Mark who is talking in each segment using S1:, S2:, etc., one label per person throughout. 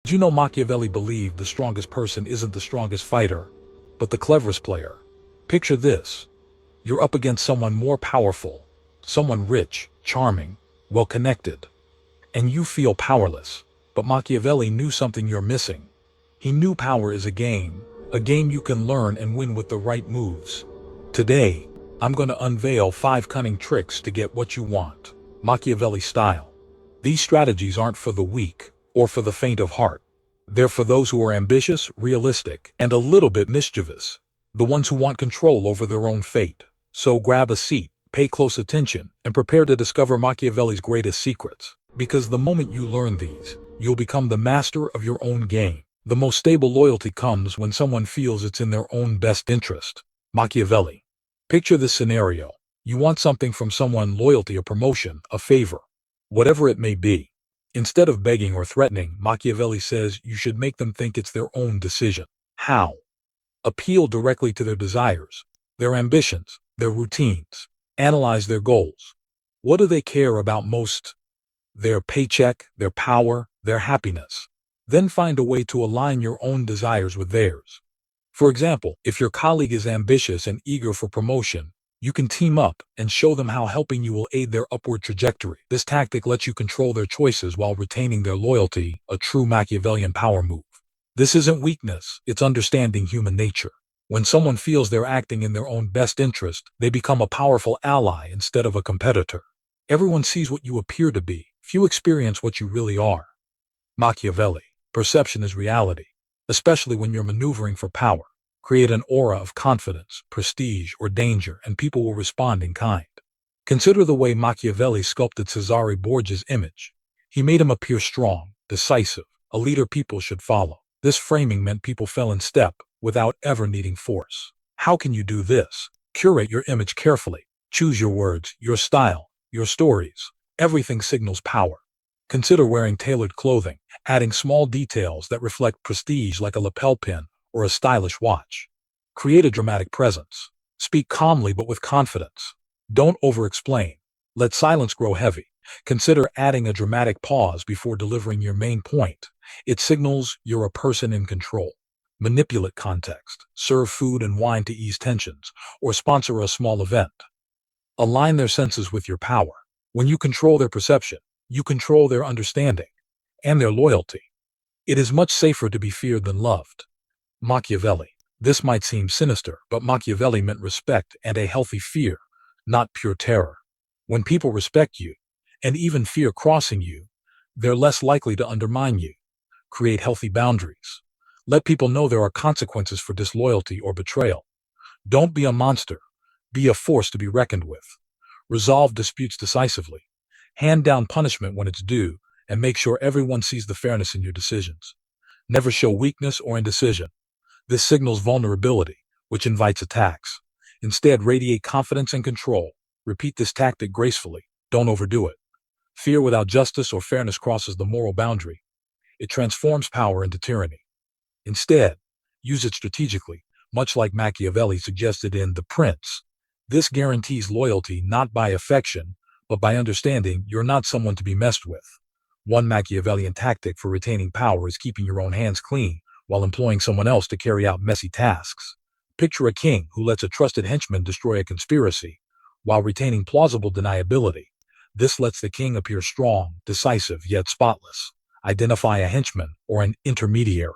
S1: Did you know Machiavelli believed the strongest person isn't the strongest fighter, but the cleverest player? Picture this. You're up against someone more powerful, someone rich, charming, well-connected, and you feel powerless. But Machiavelli knew something you're missing. He knew power is a game you can learn and win with the right moves. Today, I'm going to unveil 5 cunning tricks to get what you want, Machiavelli style. These strategies aren't for the weak or for the faint of heart. They're for those who are ambitious, realistic, and a little bit mischievous. The ones who want control over their own fate. So grab a seat, pay close attention, and prepare to discover Machiavelli's greatest secrets. Because the moment you learn these, you'll become the master of your own game. The most stable loyalty comes when someone feels it's in their own best interest. Machiavelli. Picture this scenario. You want something from someone, loyalty, a promotion, a favor, whatever it may be. Instead of begging or threatening, Machiavelli says you should make them think it's their own decision. How? Appeal directly to their desires, their ambitions, their routines. Analyze their goals. What do they care about most? Their paycheck, their power, their happiness. Then find a way to align your own desires with theirs. For example, if your colleague is ambitious and eager for promotion, you can team up and show them how helping you will aid their upward trajectory. This tactic lets you control their choices while retaining their loyalty, a true Machiavellian power move. This isn't weakness, it's understanding human nature. When someone feels they're acting in their own best interest, they become a powerful ally instead of a competitor. Everyone sees what you appear to be, few experience what you really are. Machiavelli. Perception is reality, especially when you're maneuvering for power. Create an aura of confidence, prestige, or danger, and people will respond in kind. Consider the way Machiavelli sculpted Cesare Borgia's image. He made him appear strong, decisive, a leader people should follow. This framing meant people fell in step without ever needing force. How can you do this? Curate your image carefully. Choose your words, your style, your stories. Everything signals power. Consider wearing tailored clothing, adding small details that reflect prestige like a lapel pin or a stylish watch. Create a dramatic presence. Speak calmly but with confidence. Don't over-explain. Let silence grow heavy. Consider adding a dramatic pause before delivering your main point. It signals you're a person in control. Manipulate context. Serve food and wine to ease tensions, or sponsor a small event. Align their senses with your power. When you control their perception, you control their understanding and their loyalty. It is much safer to be feared than loved. Machiavelli. This might seem sinister, but Machiavelli meant respect and a healthy fear, not pure terror. When people respect you, and even fear crossing you, they're less likely to undermine you. Create healthy boundaries. Let people know there are consequences for disloyalty or betrayal. Don't be a monster. Be a force to be reckoned with. Resolve disputes decisively. Hand down punishment when it's due, and make sure everyone sees the fairness in your decisions. Never show weakness or indecision. This signals vulnerability, which invites attacks. Instead, radiate confidence and control. Repeat this tactic gracefully. Don't overdo it. Fear without justice or fairness crosses the moral boundary. It transforms power into tyranny. Instead, use it strategically, much like Machiavelli suggested in The Prince. This guarantees loyalty not by affection, but by understanding you're not someone to be messed with. One Machiavellian tactic for retaining power is keeping your own hands clean while employing someone else to carry out messy tasks. Picture a king who lets a trusted henchman destroy a conspiracy while retaining plausible deniability. This lets the king appear strong, decisive, yet spotless. Identify a henchman or an intermediary.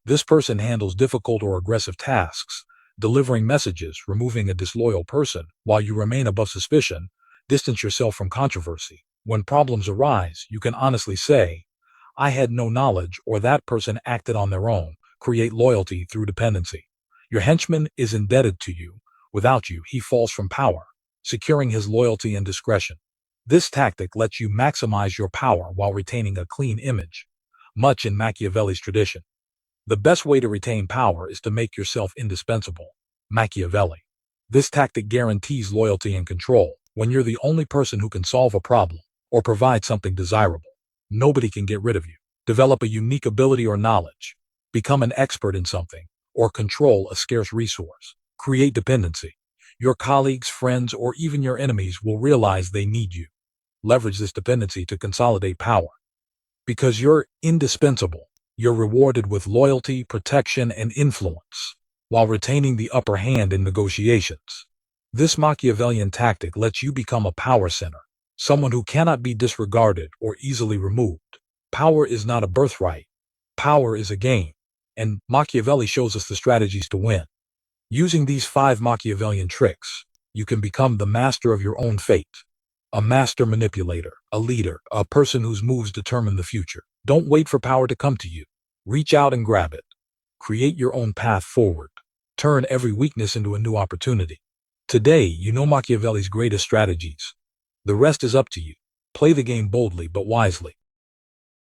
S1: This person handles difficult or aggressive tasks, delivering messages, removing a disloyal person while you remain above suspicion. Distance yourself from controversy. When problems arise, you can honestly say, I had no knowledge, or that person acted on their own. Create loyalty through dependency. Your henchman is indebted to you. Without you, he falls from power, securing his loyalty and discretion. This tactic lets you maximize your power while retaining a clean image, much in Machiavelli's tradition. The best way to retain power is to make yourself indispensable. Machiavelli. This tactic guarantees loyalty and control. When you're the only person who can solve a problem or provide something desirable, nobody can get rid of you. Develop a unique ability or knowledge. Become an expert in something, or control a scarce resource. Create dependency. Your colleagues, friends, or even your enemies will realize they need you. Leverage this dependency to consolidate power. Because you're indispensable, You're rewarded with loyalty, protection, and influence, while retaining the upper hand in negotiations. This Machiavellian tactic lets you become a power center, someone who cannot be disregarded or easily removed. Power is not a birthright. Power is a game, and Machiavelli shows us the strategies to win. Using these 5 Machiavellian tricks, you can become the master of your own fate. A master manipulator, a leader, a person whose moves determine the future. Don't wait for power to come to you. Reach out and grab it. Create your own path forward. Turn every weakness into a new opportunity. Today, you know Machiavelli's greatest strategies. The rest is up to you. Play the game boldly but wisely.